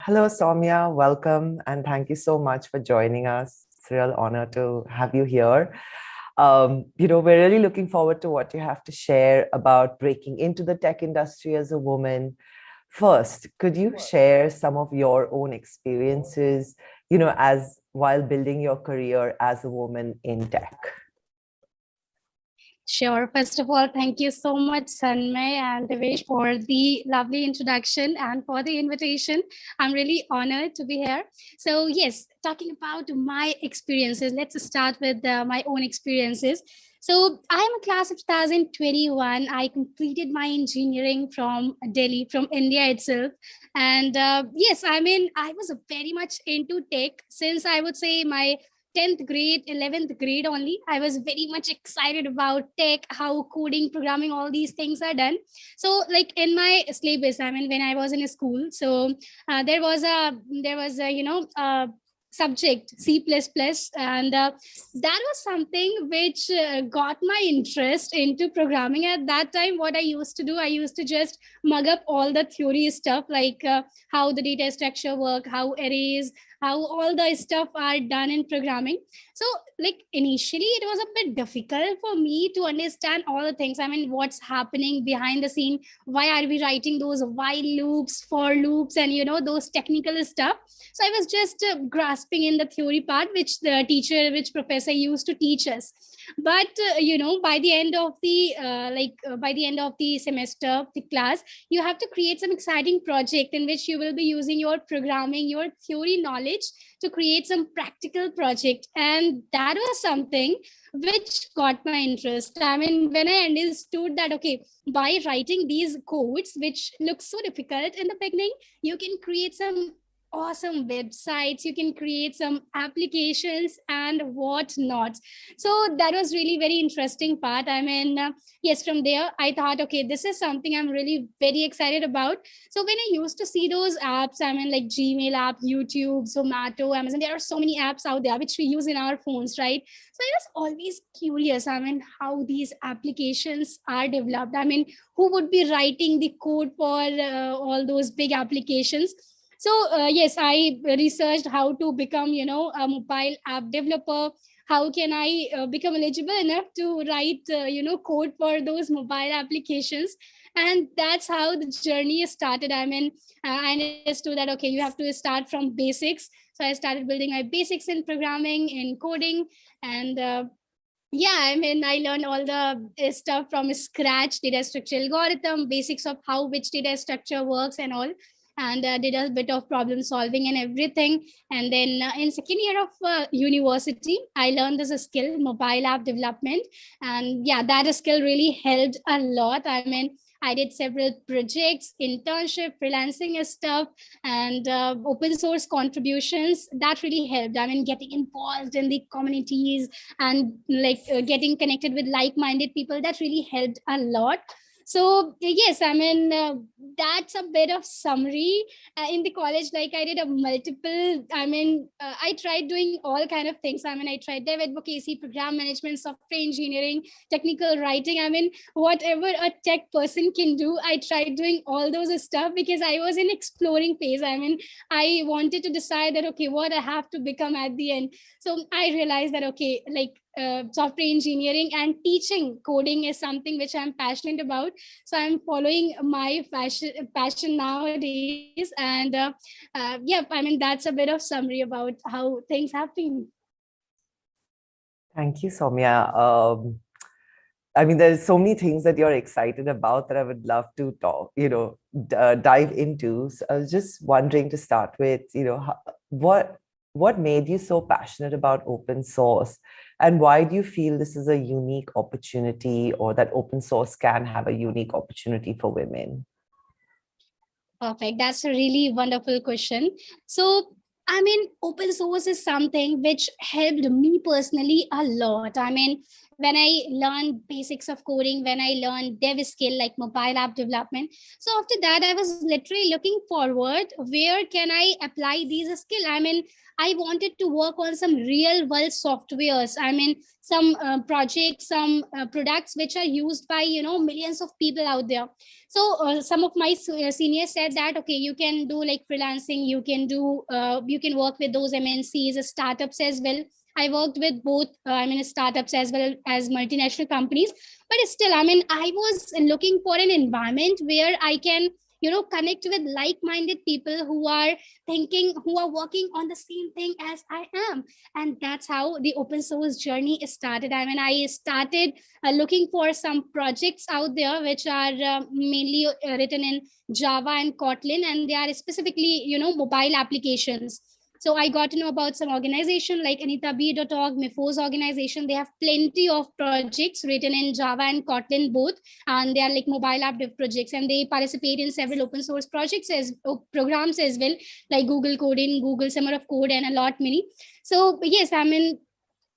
Hello, Saumya. Welcome, and thank you so much for joining us. It's a real honor to have you here. We're really looking forward to what you have to share about breaking into the tech industry as a woman. First, could you share some of your own experiences, as while building your career as a woman in tech? Sure. First of all, thank you so much, Sanmay and Devesh, for the lovely introduction and for the invitation. I'm really honored to be here. So yes, talking about my experiences, let's start with my own experiences. So I'm a class of 2021. I completed my engineering from Delhi, from India itself. And yes, I was very much into tech since I would say my 10th grade, 11th grade only. I was very much excited about tech, how coding, programming, all these things are done. So like in my syllabus, when I was in a school, so there was a subject C++, and that was something which got my interest into programming. At that time, what I used to do, I used to just mug up all the theory stuff, like how the data structure work, how arrays, how all the stuff are done in programming. So like initially it was a bit difficult for me to understand all the things. What's happening behind the scene, why are we writing those while loops, for loops, and those technical stuff. So I was just grasping in the theory part, which professor used to teach us. But by the end of the by the end of the semester, the class, you have to create some exciting project in which you will be using your programming, your theory knowledge to create some practical project. And that was something which got my interest. When I understood that, okay, by writing these codes, which look so difficult in the beginning, you can create some awesome websites, you can create some applications and what not. So that was really very interesting part. Yes, from there I thought, okay, this is something I'm really very excited about. So when I used to see those apps, like Gmail app, YouTube, Zomato, Amazon, there are so many apps out there which we use in our phones, right? So I was always curious, how these applications are developed. Who would be writing the code for all those big applications? So yes, I researched how to become, a mobile app developer. How can I become eligible enough to write, code for those mobile applications? And that's how the journey started. I understood that, okay, you have to start from basics. So I started building my basics in programming, in coding, and yeah, I learned all the stuff from scratch, data structure algorithm, basics of how which data structure works and all, and did a bit of problem solving and everything. And then in second year of university, I learned this skill, mobile app development. And yeah, that skill really helped a lot. I did several projects, internship, freelancing stuff, and open source contributions. That really helped. Getting involved in the communities and like getting connected with like-minded people, that really helped a lot. So yes, that's a bit of summary. In the college, like I did a multiple, I tried doing all kind of things. I tried dev advocacy, program management, software engineering, technical writing. Whatever a tech person can do, I tried doing all those stuff because I was in exploring phase. I wanted to decide that, okay, what I have to become at the end. So I realized that, okay, like software engineering and teaching coding is something which I'm passionate about. So I'm following my passion nowadays. And that's a bit of summary about how things have been. Thank you, Saumya. There's so many things that you're excited about that I would love to talk, dive into. So I was just wondering to start with, what made you so passionate about open source, and why do you feel this is a unique opportunity, or that open source can have a unique opportunity for women? Perfect. That's a really wonderful question. So, open source is something which helped me personally a lot. when I learned basics of coding, when I learned dev skill like mobile app development. So after that, I was literally looking forward, where can I apply these skills? I mean, I wanted to work on some real world softwares. I mean, some projects, some products which are used by, millions of people out there. So some of my seniors said that, okay, you can do like freelancing, you can work with those MNCs, startups as well. I worked with both, startups as well as multinational companies. But still, I mean, I was looking for an environment where I can, connect with like-minded people who are thinking, who are working on the same thing as I am. And that's how the open source journey started. I mean, I started looking for some projects out there which are mainly written in Java and Kotlin, and they are specifically, mobile applications. So I got to know about some organization like AnitaB.org, Mifo's organization. They have plenty of projects written in Java and Kotlin both, and they are like mobile app dev projects, and they participate in several open source projects as programs as well, like Google Coding, Google Summer of Code, and a lot many. So yes, I mean,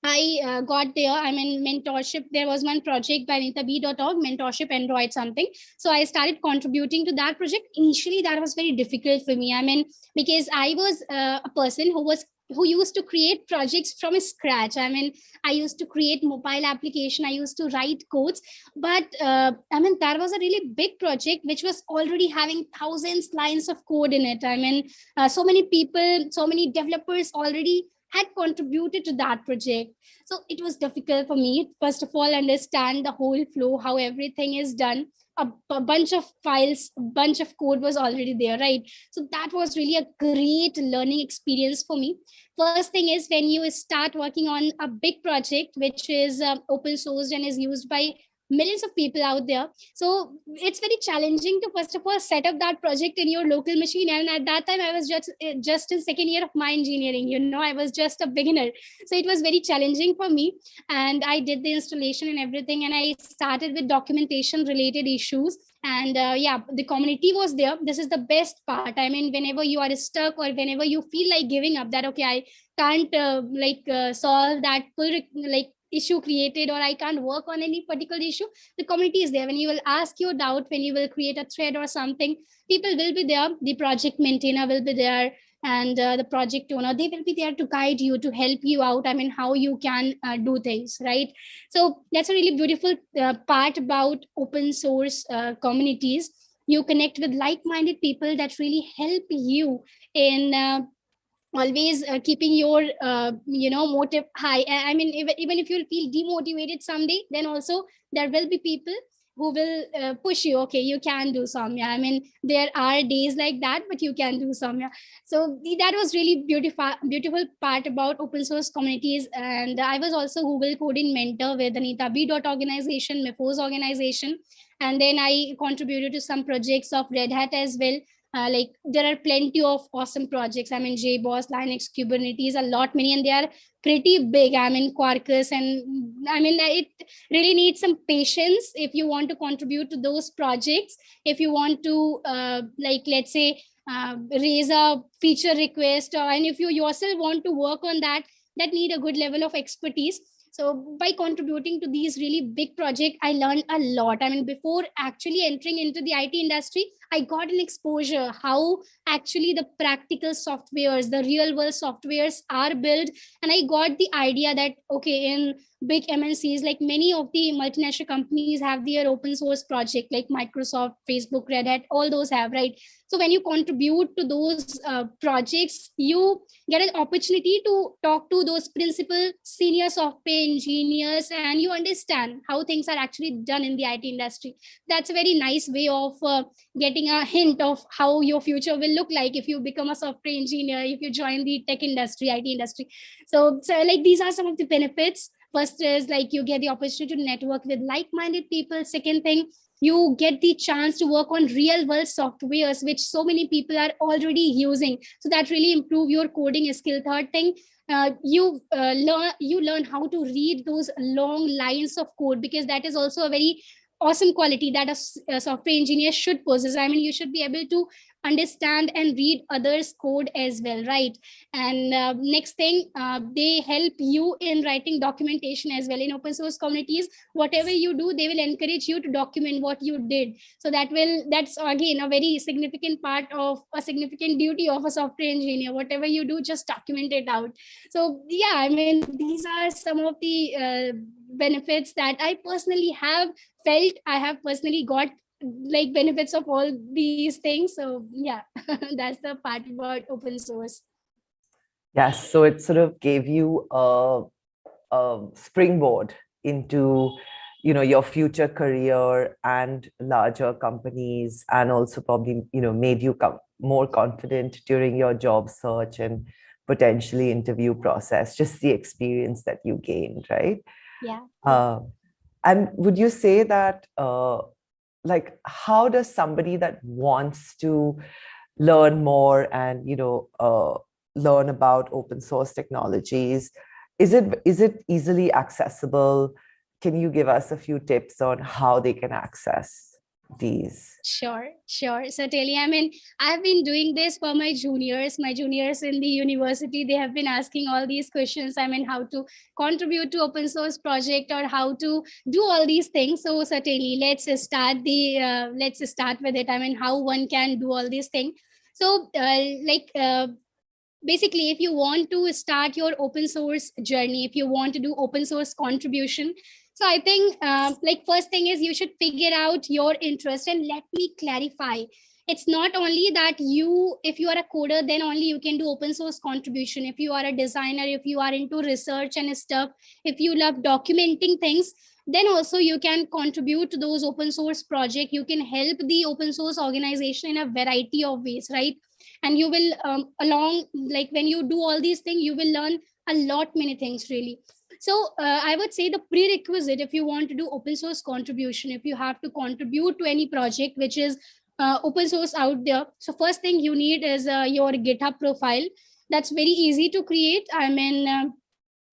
I got there. I mean, mentorship. There was one project by AnitaB.org, mentorship Android something. So I started contributing to that project. Initially, that was very difficult for me. I mean, because I was a person who used to create projects from scratch. I mean, I used to create mobile application. I used to write codes, but I mean, that was a really big project which was already having thousands lines of code in it. I mean, so many people, so many developers already had contributed to that project. So it was difficult for me, first of all, understand the whole flow, how everything is done. A bunch of files, a bunch of code was already there, right? So that was really a great learning experience for me. First thing is, when you start working on a big project which is open sourced and is used by millions of people out there, so it's very challenging to first of all set up that project in your local machine. And at that time, I was just in second year of my engineering, I was just a beginner. So it was very challenging for me, and I did the installation and everything, and I started with documentation related issues. And yeah, the community was there. This is the best part. I mean, whenever you are stuck or whenever you feel like giving up, that okay, I can't solve that full like issue created, or I can't work on any particular issue, the community is there. When you will ask your doubt, when you will create a thread or something, people will be there. The project maintainer will be there, and the project owner, they will be there to guide you, to help you out. I mean, how you can do things, right? So that's a really beautiful part about open source communities. You connect with like-minded people that really help you in always keeping your motive high. I mean, even if you'll feel demotivated someday, then also there will be people who will push you. Okay, you can do, Saumya. I mean, there are days like that, but you can do, Saumya. So that was really beautiful part about open source communities. And I was also Google coding mentor with AnitaB organization, Mifo's organization, and then I contributed to some projects of Red Hat as well. Like there are plenty of awesome projects. I mean, JBoss, Linux, Kubernetes, a lot many, and they are pretty big. I mean, Quarkus, and I mean, it really needs some patience if you want to contribute to those projects. If you want to, like, let's say, raise a feature request, and if you yourself want to work on that, that need a good level of expertise. So by contributing to these really big projects, I learned a lot. I mean, before actually entering into the IT industry, I got an exposure how actually the practical softwares, the real world softwares are built. And I got the idea that, okay, in big MNCs, like many of the multinational companies have their open source project, like Microsoft, Facebook, Red Hat, all those have, right? So when you contribute to those projects, you get an opportunity to talk to those principal senior software engineers, and you understand how things are actually done in the IT industry. That's a very nice way of getting a hint of how your future will look like if you become a software engineer, if you join the tech industry, IT industry. So like these are some of the benefits. First is like you get the opportunity to network with like-minded people. Second thing, you get the chance to work on real world softwares which so many people are already using, so that really improve your coding skill. Third thing, you learn how to read those long lines of code, because that is also a very awesome quality that a software engineer should possess. I mean, you should be able to understand and read others code as well, right? And next thing, they help you in writing documentation as well. In open source communities, whatever you do, they will encourage you to document what you did. So that's again a very significant part of a significant duty of a software engineer. Whatever you do, just document it out. So yeah, I mean, these are some of the benefits that I personally have felt. I have personally got like benefits of all these things. So yeah, that's the part about open source. Yes, so it sort of gave you a springboard into, your future career and larger companies, and also probably, made you more confident during your job search and potentially interview process, just the experience that you gained, right? Yeah. And would you say that, like, how does somebody that wants to learn more and, learn about open source technologies, is it easily accessible? Can you give us a few tips on how they can access these? Sure. Certainly. I mean, I've been doing this for my juniors in the university. They have been asking all these questions. I mean, how to contribute to open source project or how to do all these things. So certainly, let's start with it. I mean, how one can do all these things. So, basically, if you want to start your open source journey, if you want to do open source contribution, so I think like first thing is you should figure out your interest. And let me clarify, it's not only that if you are a coder, then only you can do open source contribution. If you are a designer, if you are into research and stuff, if you love documenting things, then also you can contribute to those open source project. You can help the open source organization in a variety of ways, right? And you will along, like when you do all these things, you will learn a lot many things, really. So I would say the prerequisite, if you want to do open source contribution, if you have to contribute to any project which is open source out there, so first thing you need is your GitHub profile. That's very easy to create. I mean,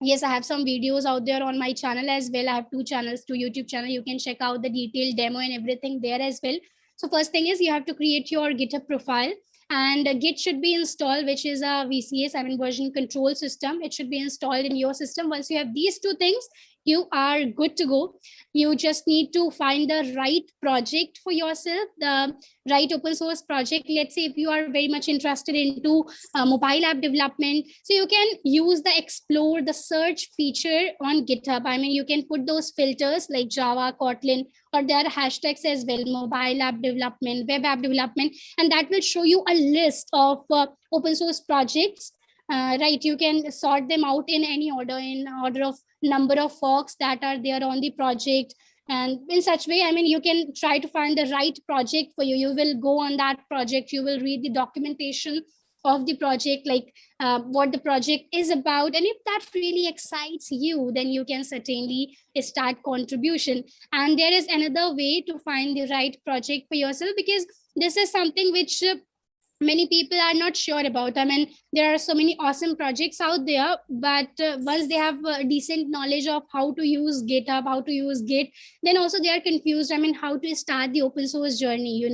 yes, I have some videos out there on my channel as well. I have two channels, two YouTube channel. You can check out the detailed demo and everything there as well. So first thing is you have to create your GitHub profile, and Git should be installed, which is a VCS, I mean version control system. It should be installed in your system. Once you have these two things, you are good to go. You just need to find the right project for yourself, the right open source project. Let's say if you are very much interested into mobile app development, so you can use the explore the search feature on GitHub. I mean, you can put those filters like Java, Kotlin, or there are hashtags as well, mobile app development, web app development, and that will show you a list of open source projects. Right, you can sort them out in any order, in order of number of forks that are there on the project. And in such way, I mean, you can try to find the right project for you. You will go on that project, you will read the documentation of the project, like what the project is about. And if that really excites you, then you can certainly start contribution. And there is another way to find the right project for yourself, because this is something which many people are not sure about. I mean, there are so many awesome projects out there, but once they have a decent knowledge of how to use GitHub, how to use Git, then also they are confused. I mean, how to start the open source journey,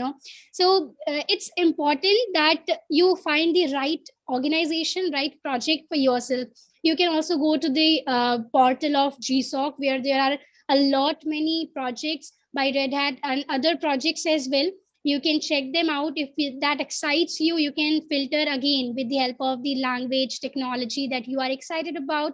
So it's important that you find the right organization, right project for yourself. You can also go to the portal of GSOC, where there are a lot many projects by Red Hat and other projects as well. You can check them out. If that excites you, you can filter again with the help of the language technology that you are excited about.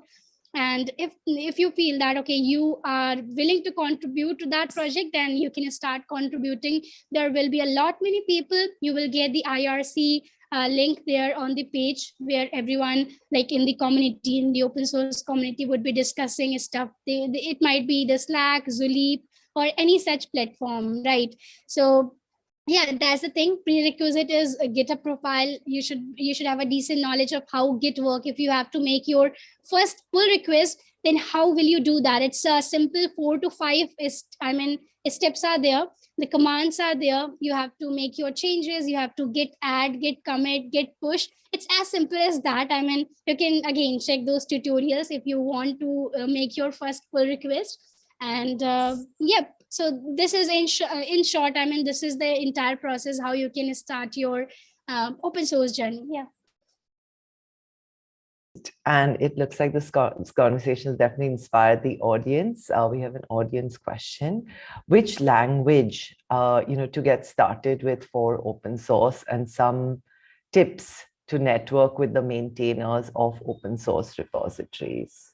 And if you feel that okay, you are willing to contribute to that project, then you can start contributing. There will be a lot many people. You will get the IRC link there on the page, where everyone, like in the community, in the open source community, would be discussing stuff. It might be the Slack, Zulip, or any such platform, right? So yeah, that's the thing. Prerequisite is a GitHub profile. You should have a decent knowledge of how Git work. If you have to make your first pull request, then how will you do that? It's a simple 4 to 5 steps are there. The commands are there. You have to make your changes. You have to git add, git commit, git push. It's as simple as that. I mean, you can again check those tutorials if you want to make your first pull request. And yep. So this is in short, I mean, this is the entire process how you can start your open source journey. Yeah. And it looks like this conversation has definitely inspired the audience. We have an audience question. Which language, to get started with for open source, and some tips to network with the maintainers of open source repositories?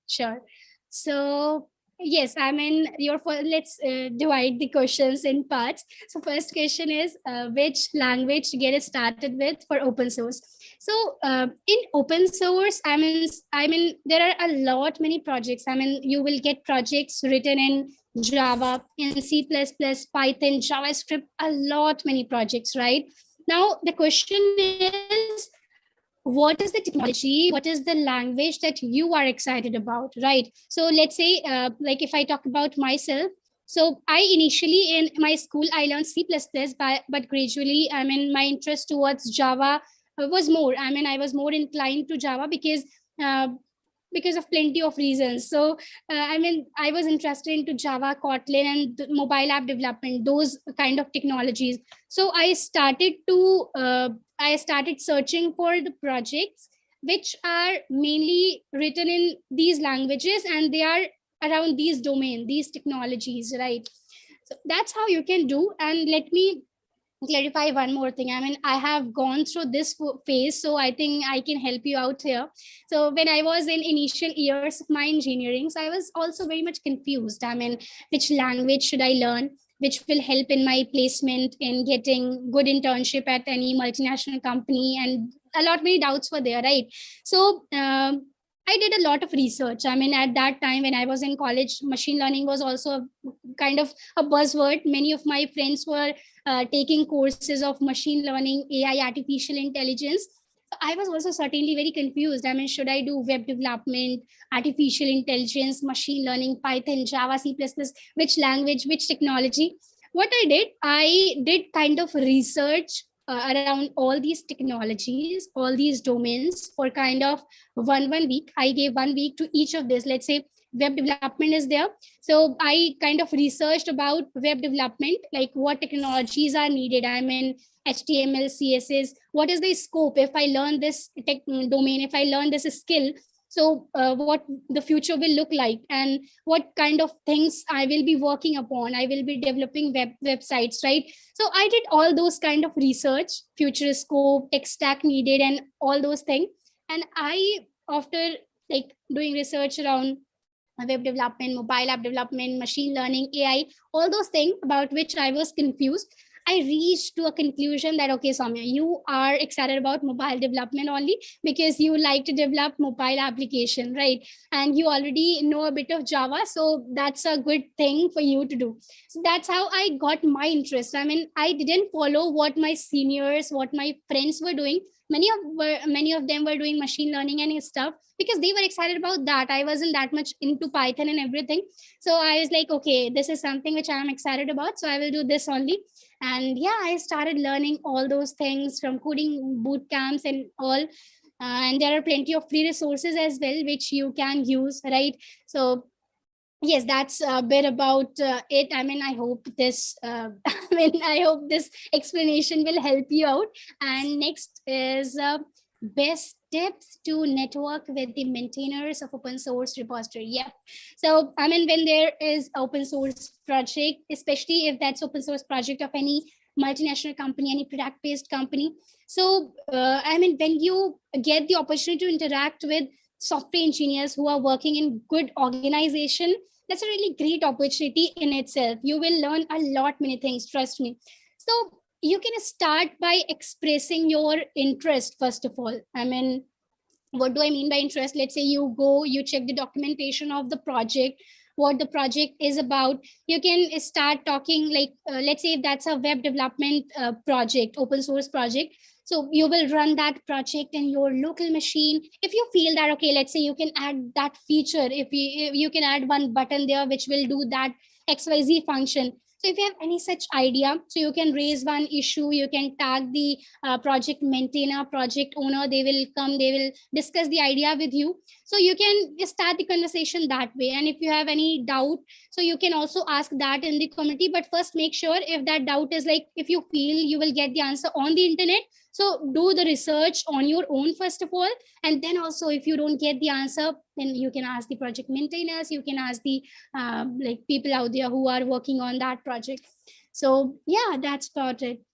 Sure. So yes, I mean, let's divide the questions in parts. So first question is which language to get started with for open source. So in open source, I mean, there are a lot many projects. I mean, you will get projects written in Java, in C++, Python, JavaScript, a lot many projects, right? Now the question is, what is the technology, what is the language that you are excited about, right? So let's say like if I talk about myself, so I initially in my school I learned C++, but gradually, I mean, my interest towards Java was more, I mean, I was more inclined to Java uh, because of plenty of reasons. So I mean, I was interested into Java, Kotlin, and mobile app development, those kind of technologies. So I started searching for the projects which are mainly written in these languages, and they are around these domain, these technologies, right? So that's how you can do. And let me clarify one more thing. I mean, I have gone through this phase, so I think I can help you out here. So when I was in initial years of my engineering, so I was also very much confused. I mean, which language should I learn, which will help in my placement, in getting good internship at any multinational company, and a lot many doubts were there, right? So I did a lot of research. I mean, at that time when I was in college, machine learning was also kind of a buzzword. Many of my friends were taking courses of machine learning, AI, artificial intelligence. I was also certainly very confused. I mean, should I do web development, artificial intelligence, machine learning, Python, Java, C++, which language, which technology? What I did kind of research around all these technologies, all these domains for kind of one week. I gave 1 week to each of this. Let's say web development is there, so I kind of researched about web development, like what technologies are needed. I mean, HTML, CSS, what is the scope if I learn this tech domain, if I learn this skill? So what the future will look like, and what kind of things I will be working upon. I will be developing websites, right? So I did all those kind of research, future scope, tech stack needed, and all those things. And I, after like doing research around web development, mobile app development, machine learning, AI, all those things about which I was confused, I reached to a conclusion that, okay, Saumya, you are excited about mobile development only because you like to develop mobile application, right? And you already know a bit of Java, so that's a good thing for you to do. So that's how I got my interest. I mean, I didn't follow what my seniors, what my friends were doing. Many of them were doing machine learning and stuff because they were excited about that. I wasn't that much into Python and everything. So I was like, okay, this is something which I'm excited about, so I will do this only. And yeah, I started learning all those things from coding boot camps and all. And there are plenty of free resources as well which you can use, right? So yes, that's a bit about it. I mean, I hope this I hope this explanation will help you out. And next is best tips to network with the maintainers of open source repository. Yeah, so I mean, when there is open source project, especially if that's open source project of any multinational company, any product based company, so I mean, when you get the opportunity to interact with software engineers who are working in good organization, that's a really great opportunity in itself. You will learn a lot many things, trust me. So you can start by expressing your interest first of all. I mean, what do I mean by interest? Let's say you go, you check the documentation of the project, what the project is about. You can start talking like, let's say if that's a web development project, open source project. So you will run that project in your local machine. If you feel that, okay, let's say you can add that feature, if you can add one button there which will do that XYZ function. So if you have any such idea, so you can raise one issue, you can tag the project maintainer, project owner, they will come, they will discuss the idea with you. So you can just start the conversation that way. And if you have any doubt, so you can also ask that in the community. But first make sure, if that doubt is like, if you feel you will get the answer on the internet, so do the research on your own first of all. And then also, if you don't get the answer, then you can ask the project maintainers, you can ask the like people out there who are working on that project. So yeah, that's about it.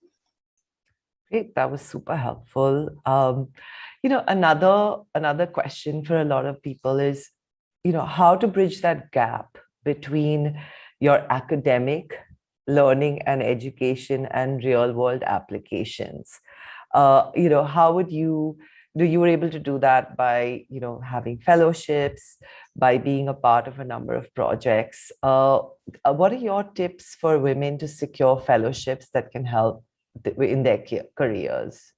Great, that was super helpful. Another question for a lot of people is, how to bridge that gap between your academic learning and education and real world applications. How would you were able to do that by, having fellowships, by being a part of a number of projects. What are your tips for women to secure fellowships that can help in their careers?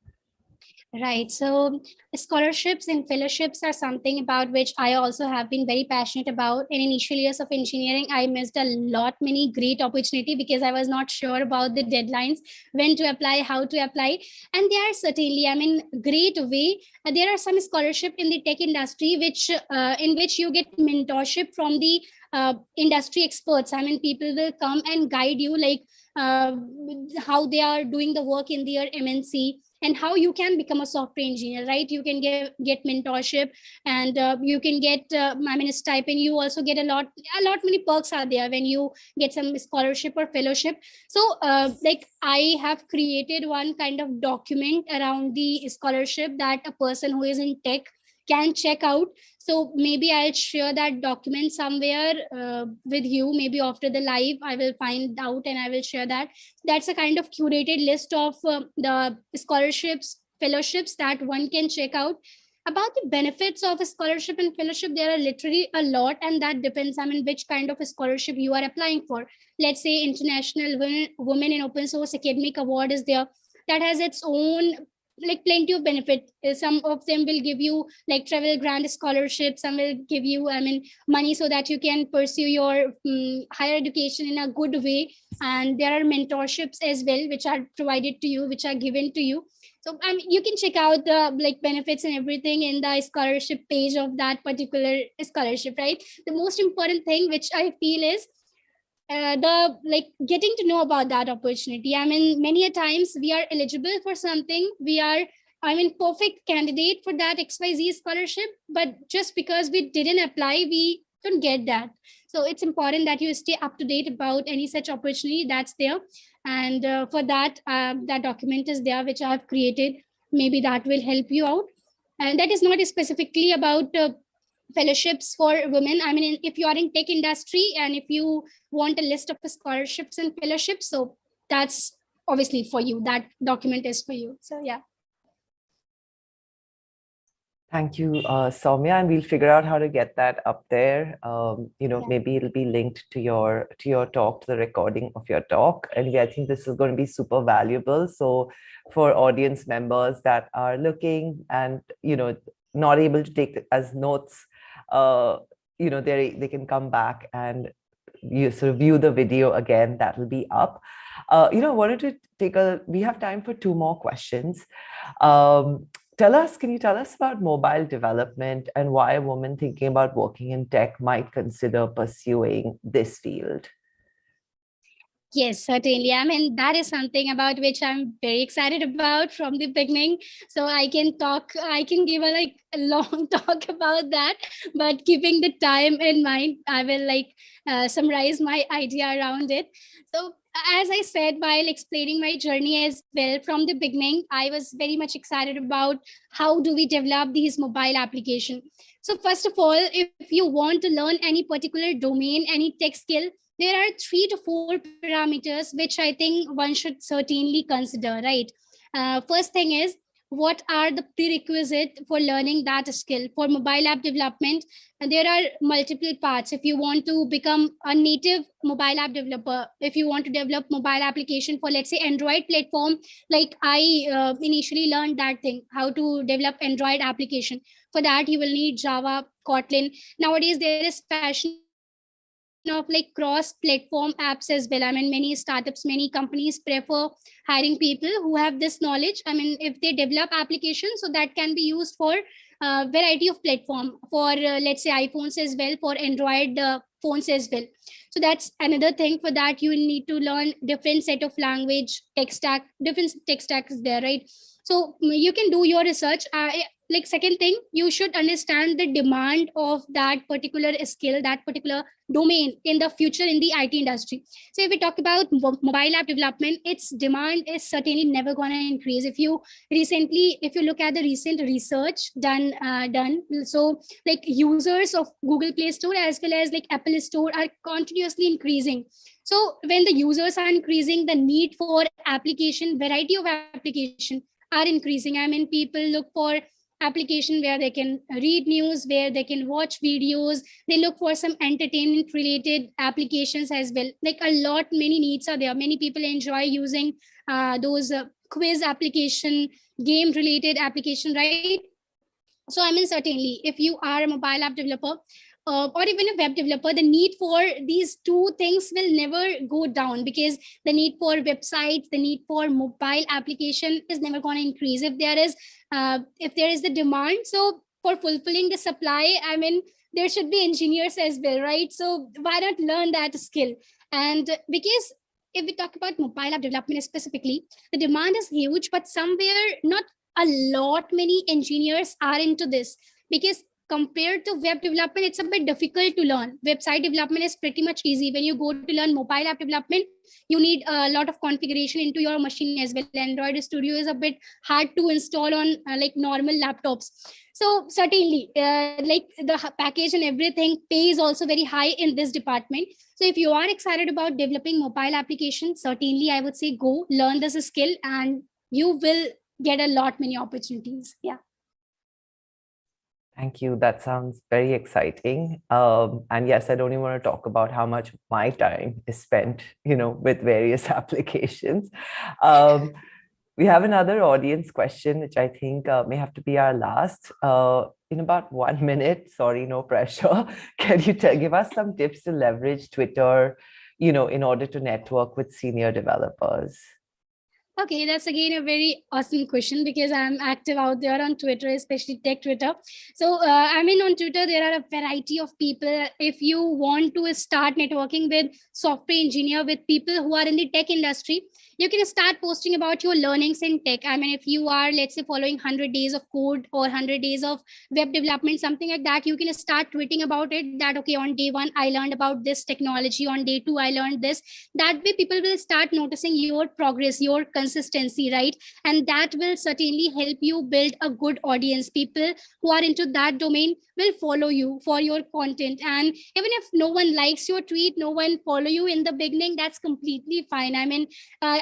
Right. So scholarships and fellowships are something about which I also have been very passionate about. In initial years of engineering, I missed a lot many great opportunity because I was not sure about the deadlines, when to apply, how to apply. And they are certainly, I mean, great way. There are some scholarship in the tech industry which in which you get mentorship from the industry experts. I mean, people will come and guide you, like how they are doing the work in their MNC, and how you can become a software engineer, right? You can get mentorship, and you can get I mean, stipend. You also get a lot many perks are there when you get some scholarship or fellowship. So like I have created one kind of document around the scholarship that a person who is in tech can check out. So maybe I'll share that document somewhere with you. Maybe after the live I will find out and I will share that. That's a kind of curated list of the scholarships, fellowships that one can check out. About the benefits of a scholarship and fellowship, there are literally a lot, and that depends, I mean, which kind of a scholarship you are applying for. Let's say International Women in Open Source Academic Award is there, that has its own like plenty of benefit. Some of them will give you like travel grant scholarship, some will give you, I mean, money so that you can pursue your higher education in a good way. And there are mentorships as well which are provided to you, which are given to you. So I mean, you can check out the like benefits and everything in the scholarship page of that particular scholarship, right? The most important thing which I feel is the like getting to know about that opportunity. I mean, many a times we are eligible for something, we are, I mean, perfect candidate for that XYZ scholarship, but just because we didn't apply, we don't get that. So it's important that you stay up to date about any such opportunity that's there. And for that, that document is there which I have created. Maybe that will help you out. And that is not specifically about fellowships for women. I mean, if you are in tech industry and if you want a list of scholarships and fellowships, so that's obviously for you, that document is for you. So yeah. Thank you, Saumya, and we'll figure out how to get that up there. Maybe it'll be linked to your talk, to the recording of your talk. And I think this is going to be super valuable. So for audience members that are looking and not able to take as notes, they can come back and you sort of view the video again. That will be up. I wanted to we have time for 2 more questions. Can you tell us about mobile development and why a woman thinking about working in tech might consider pursuing this field? Yes, certainly. I mean, that is something about which I'm very excited about from the beginning. So I can give a long talk about that, but keeping the time in mind, I will summarize my idea around it. So as I said, while explaining my journey as well from the beginning, I was very much excited about how do we develop these mobile application. So first of all, if you want to learn any particular domain, any tech skill, there are 3 to 4 parameters which I think one should certainly consider, right? First thing is, what are the prerequisites for learning that skill? For mobile app development, there are multiple parts. If you want to become a native mobile app developer, if you want to develop mobile application for, let's say, Android platform, like I initially learned that thing, how to develop Android application. For that, you will need Java, Kotlin. Nowadays, there is passion of like cross-platform apps as well. I mean, many startups, many companies prefer hiring people who have this knowledge. I mean, if they develop applications, so that can be used for variety of platform, for let's say iPhones as well, for Android phones as well. So that's another thing. For that, you will need to learn different set of language, tech stack, different tech stack is there, right? So you can do your research. Like second thing, you should understand the demand of that particular skill, that particular domain in the future in the IT industry. So if we talk about mobile app development, its demand is certainly never going to increase. If you look at the recent research done, so like users of Google Play Store as well as like Apple Store are continuously increasing. So when the users are increasing, the need for application, variety of application are increasing. I mean, people look for application where they can read news, where they can watch videos. They look for some entertainment related applications as well. Like a lot, many needs are there. Many people enjoy using those quiz application, game related application, right? So I mean, certainly if you are a mobile app developer or even a web developer, the need for these two things will never go down, because the need for websites, the need for mobile application is never going to increase. If there is the demand, so for fulfilling the supply, I mean, there should be engineers as well, right? So why not learn that skill? And because if we talk about mobile app development specifically, the demand is huge, but somewhere not a lot many engineers are into this, because compared to web development, it's a bit difficult to learn. Website development is pretty much easy. When you go to learn mobile app development, you need a lot of configuration into your machine as well. Android Studio is a bit hard to install on like normal laptops. So certainly like the package and everything pay is also very high in this department. So if you are excited about developing mobile applications, certainly I would say go learn this skill, and you will get a lot many opportunities. Yeah. Thank you. That sounds very exciting. And yes, I don't even want to talk about how much my time is spent, with various applications. We have another audience question, which I think may have to be our last. In about 1 minute, sorry, no pressure. Can you give us some tips to leverage Twitter, in order to network with senior developers? Okay, that's again a very awesome question, because I'm active out there on Twitter, especially tech Twitter. So, I mean, on Twitter, there are a variety of people. If you want to start networking with software engineer, with people who are in the tech industry, you can start posting about your learnings in tech. I mean, if you are, let's say, following 100 days of code or 100 days of web development, something like that, you can start tweeting about it that, okay, on day one, I learned about this technology. On day two, I learned this. That way, people will start noticing your progress, your consistency, right? And that will certainly help you build a good audience. People who are into that domain will follow you for your content. And even if no one likes your tweet, no one follow you in the beginning, that's completely fine. I mean,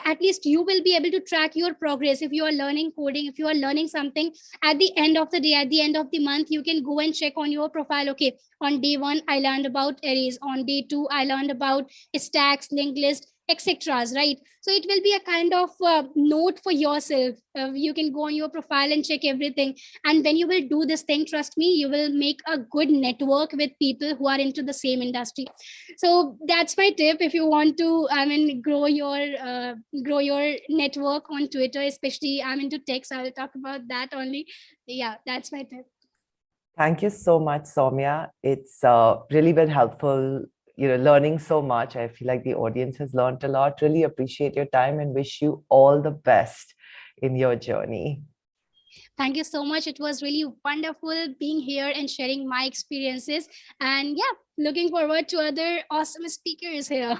at least you will be able to track your progress. If you are learning coding, if you are learning something, at the end of the day, at the end of the month, you can go and check on your profile. Okay, on day one, I learned about arrays. On day two, I learned about stacks, linked list, etc. Right? So it will be a kind of note for yourself. You can go on your profile and check everything. And when you will do this thing, trust me, you will make a good network with people who are into the same industry. So that's my tip. If you want to, I mean, grow your network on Twitter, especially I'm into tech, so I'll talk about that only. Yeah, that's my tip. Thank you so much, Saumya. It's really been helpful, learning so much. I feel like the audience has learned a lot. Really appreciate your time and wish you all the best in your journey. Thank you so much. It was really wonderful being here and sharing my experiences. And yeah, looking forward to other awesome speakers here.